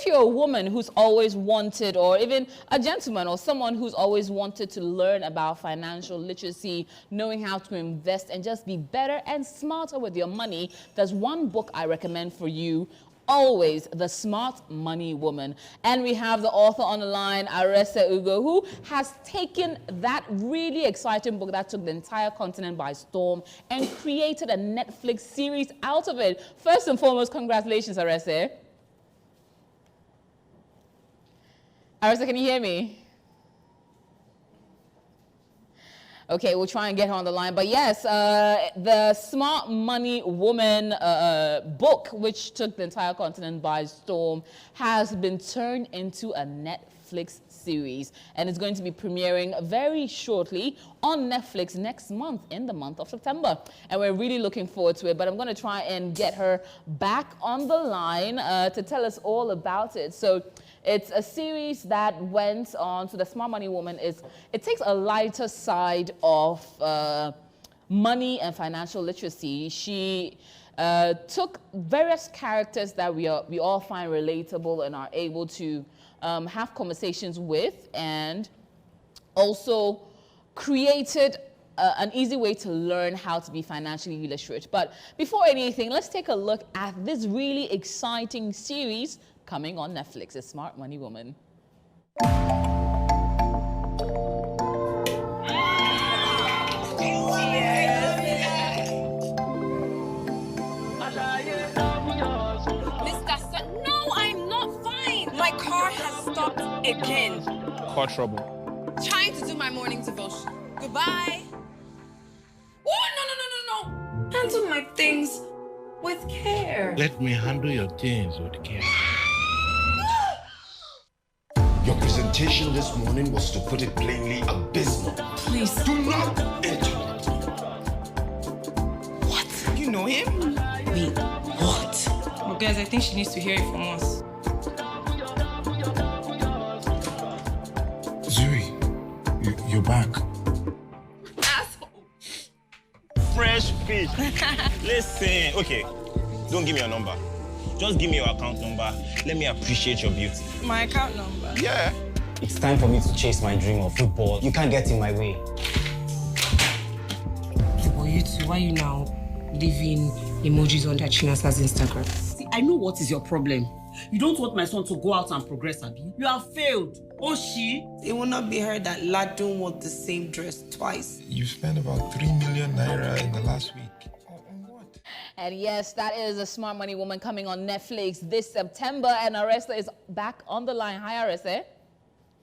you're a woman who's always wanted, or even a gentleman or someone who's always wanted to learn about financial literacy, knowing how to invest and just be better and smarter with your money, there's one book I recommend for you always: The Smart Money Woman. And we have the author on the line, Arese Ugwu, who has taken that really exciting book that took the entire continent by storm and created a Netflix series out of it. First and foremost, congratulations, Arese. Arese, can you hear me? Okay, we'll try and get her on the line. But yes, the Smart Money Woman book, which took the entire continent by storm, has been turned into a Netflix series. And it's going to be premiering very shortly on Netflix next month, in the month of September. And we're really looking forward to it. But I'm going to try and get her back on the line to tell us all about it. So it's a series that went on. So the Smart Money Woman it takes a lighter side of money and financial literacy. She took various characters that we all find relatable and are able to have conversations with, and also created an easy way to learn how to be financially literate. But before anything, let's take a look at this really exciting series coming on Netflix, A Smart Money Woman. No, I'm not fine. My car has stopped again. Car trouble. Trying to do my morning devotion. Goodbye. Oh, no. Handle my things with care. Let me handle your things with care. Your presentation this morning was, to put it plainly, abysmal. Please. Do not enter it. What? You know him? Wait, what? Well, guys, I think she needs to hear it from us. Zuri, you're back. Asshole. Fresh fish. Listen, okay, don't give me your number. Just give me your account number. Let me appreciate your beauty. My account number? Yeah. It's time for me to chase my dream of football. You can't get in my way. Well, you two, why are you now leaving emojis on Chinasa's Instagram? See, I know what is your problem. You don't want my son to go out and progress, Abi. You have failed. Oh, she? It will not be heard that Ladun wore the same dress twice. You spent about 3 million naira in the last week. What? And yes, that is A Smart Money Woman coming on Netflix this September. And Arese is back on the line. Hi, Arese.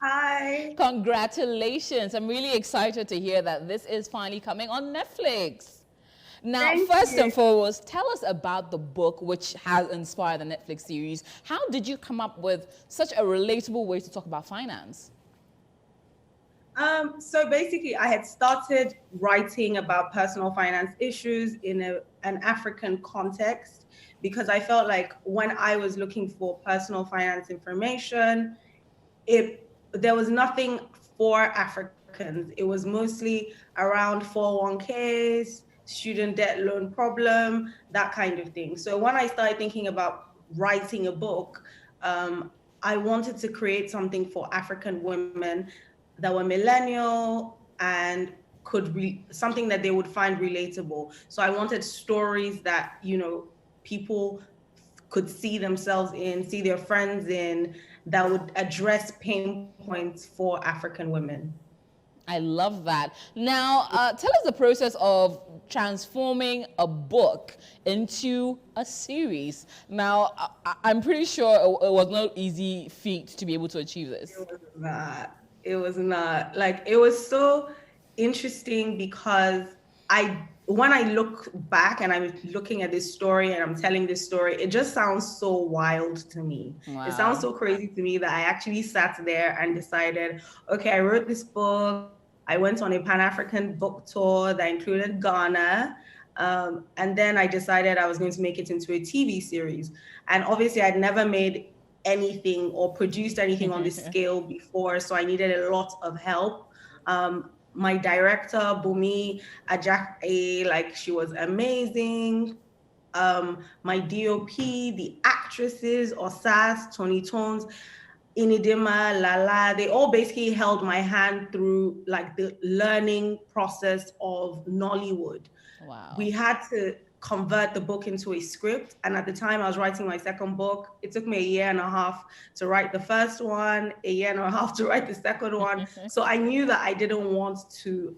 Hi. Congratulations. I'm really excited to hear that this is finally coming on Netflix. Now, Thank first you. and foremost, tell us about the book which has inspired the Netflix series. How did you come up with such a relatable way to talk about finance? So basically, I had started writing about personal finance issues in an African context, because I felt like when I was looking for personal finance information, there was nothing for Africans. It was mostly around 401ks, student debt loan problem, that kind of thing. So when I started thinking about writing a book, I wanted to create something for African women that were millennial and could be something that they would find relatable. So I wanted stories that, people could see themselves in, see their friends in, that would address pain points for African women. I love that. Now, tell us the process of transforming a book into a series. Now, I'm pretty sure it was no easy feat to be able to achieve this. It was not. It was not. Like, it was so interesting because when I look back and I'm looking at this story and I'm telling this story, it just sounds so wild to me. Wow. It sounds so crazy to me that I actually sat there and decided, okay, I wrote this book. I went on a Pan-African book tour that included Ghana. And then I decided I was going to make it into a TV series. And obviously I'd never made anything or produced anything on this scale before. So I needed a lot of help. My director, Bumi Ajak, like, she was amazing. my DOP, the actresses, Osas, Tony Tones, Inidima, Lala, they all basically held my hand through like the learning process of Nollywood. Wow. We had to convert the book into a script. And at the time I was writing my second book, it took me a year and a half to write the first one, a year and a half to write the second one. So I knew that I didn't want to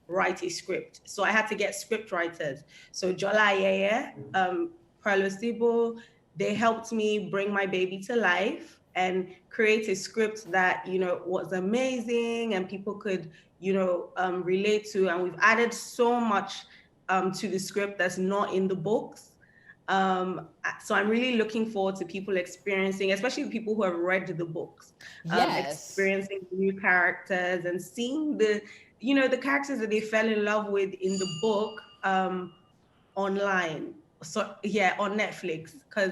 write a script. So I had to get script writers. So Jola Ayeye, Perlo Sibo, they helped me bring my baby to life and create a script that, you know, was amazing and people could, you know, relate to. And we've added so much to the script that's not in the books. So I'm really looking forward to people experiencing, especially people who have read the books, experiencing new characters and seeing the, you know, the characters that they fell in love with in the book online. So yeah, on Netflix, because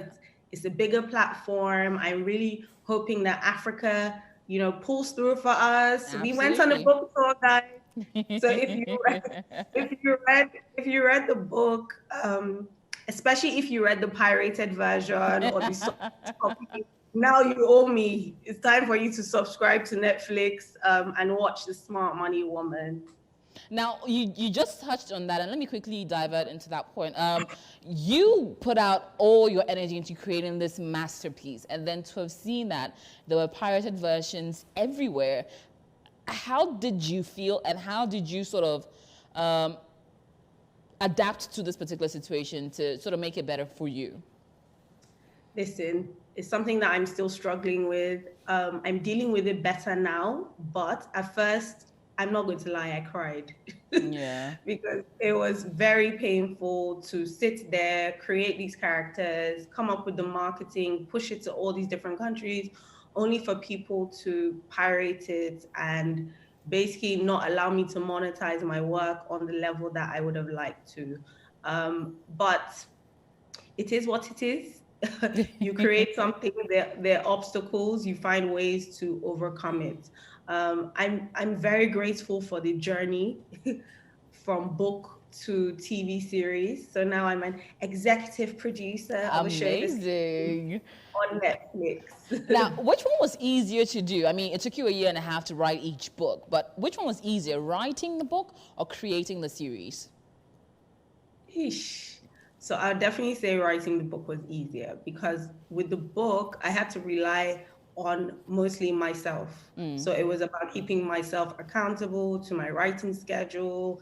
it's a bigger platform. I'm really hoping that Africa, you know, pulls through for us. Absolutely. We went on a book tour, guys. So if you read the book, especially if you read the pirated version or the soft copy, now you owe me. It's time for you to subscribe to Netflix and watch The Smart Money Woman. Now, you just touched on that, and let me quickly divert into that point. You put out all your energy into creating this masterpiece, and then to have seen that there were pirated versions everywhere, how did you feel, and how did you sort of adapt to this particular situation to sort of make it better for you? Listen, it's something that I'm still struggling with. I'm dealing with it better now, but at first, I'm not going to lie, I cried. Yeah. Because it was very painful to sit there, create these characters, come up with the marketing, push it to all these different countries, only for people to pirate it and basically not allow me to monetize my work on the level that I would have liked to. But it is what it is. You create something, there are obstacles, you find ways to overcome it. I'm very grateful for the journey from book to TV series. So now I'm an executive producer of a show on Netflix. Now, which one was easier to do? I mean, it took you a year and a half to write each book, but which one was easier, writing the book or creating the series? Eesh. So I would definitely say writing the book was easier because with the book, I had to rely on mostly myself. So it was about keeping myself accountable to my writing schedule,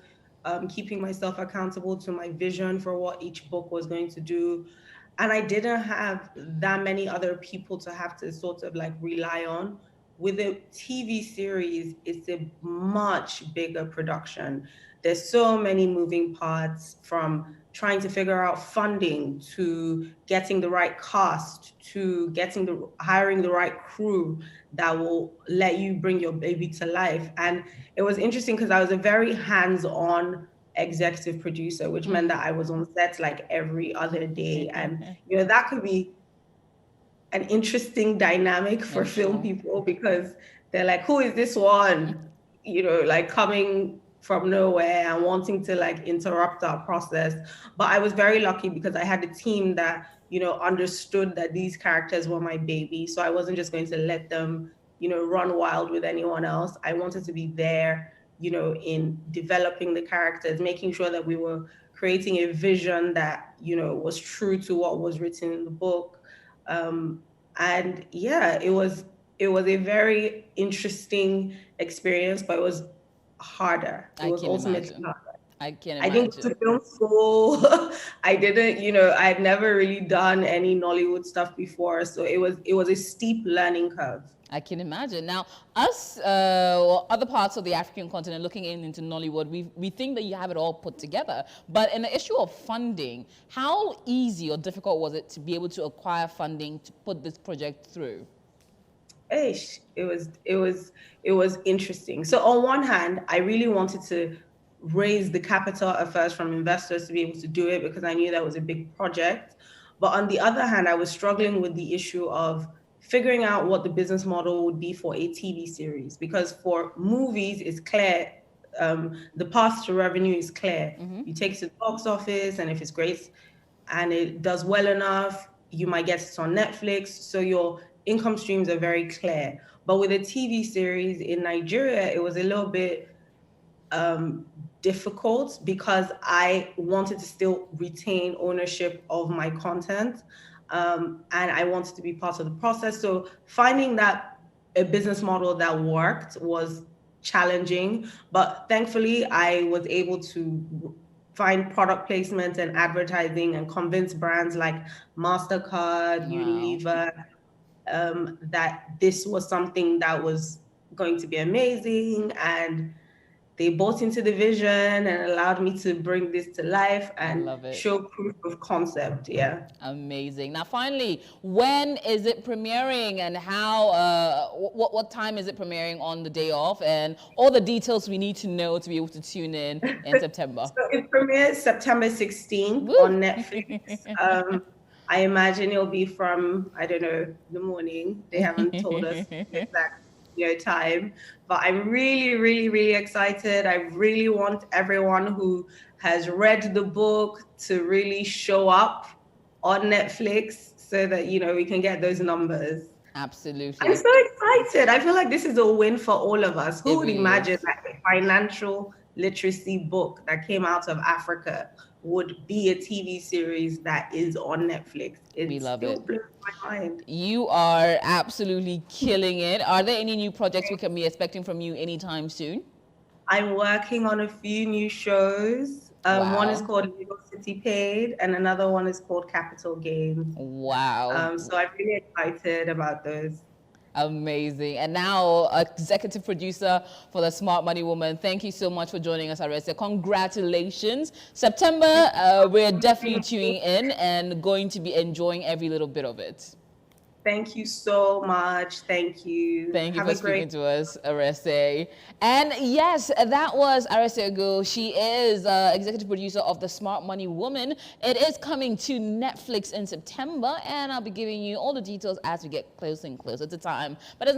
keeping myself accountable to my vision for what each book was going to do. And I didn't have that many other people to have to sort of like rely on. With a TV series, it's a much bigger production. There's so many moving parts, from trying to figure out funding to getting the right cast to hiring the right crew that will let you bring your baby to life. And it was interesting because I was a very hands-on executive producer, which meant that I was on set like every other day. And you know, that could be an interesting dynamic for film people because they're like, who is this one? You know, like coming from nowhere and wanting to like interrupt our process. But I was very lucky because I had a team that, you know, understood that these characters were my baby. So I wasn't just going to let them, you know, run wild with anyone else. I wanted to be there, you know, in developing the characters, making sure that we were creating a vision that, you know, was true to what was written in the book. And yeah, it was a very interesting experience, but it was harder. It was ultimately harder. I can imagine. I didn't go to film school. I didn't, you know, I had never really done any Nollywood stuff before. So it was a steep learning curve. I can imagine. Now, us or other parts of the African continent looking into Nollywood, we think that you have it all put together. But in the issue of funding, how easy or difficult was it to be able to acquire funding to put this project through? It was interesting. So on one hand, I really wanted to raise the capital at first from investors to be able to do it because I knew that was a big project. But on the other hand, I was struggling with the issue of figuring out what the business model would be for a TV series, because for movies, it's clear. The path to revenue is clear. You take it to the box office, and if it's great, and it does well enough, you might get it on Netflix. So your income streams are very clear. But with a TV series in Nigeria, it was a little bit difficult because I wanted to still retain ownership of my content, and I wanted to be part of the process. So finding that a business model that worked was challenging, but thankfully I was able to find product placement and advertising and convince brands like MasterCard, Unilever, that this was something that was going to be amazing, and they bought into the vision and allowed me to bring this to life and show proof of concept. Yeah. Amazing. Now, finally, when is it premiering, and how? What time is it premiering on the day of, and all the details we need to know to be able to tune in September? So it premieres September 16th on Netflix. I imagine it'll be from, I don't know, the morning. They haven't told us exact time, but I'm really, really, really excited. I really want everyone who has read the book to really show up on Netflix so that, we can get those numbers. Absolutely. I'm so excited. I feel like this is a win for all of us. Who would imagine that a financial literacy book that came out of Africa would be a TV series that is on Netflix? We love it. Blows my mind. You are absolutely killing it. Are there any new projects we can be expecting from you anytime soon? I'm working on a few new shows. One is called Citi Paid, and another one is called Capital Gains. Wow. So I'm really excited about those. Amazing. And now, executive producer for the Smart Money Woman. Thank you so much for joining us, Arese. Congratulations. September, we're definitely tuning in and going to be enjoying every little bit of it. Thank you so much. Thank you. Thank you for speaking to us, Arese. And yes, that was Arese Ugwu. She is executive producer of The Smart Money Woman. It is coming to Netflix in September, and I'll be giving you all the details as we get closer and closer to time. But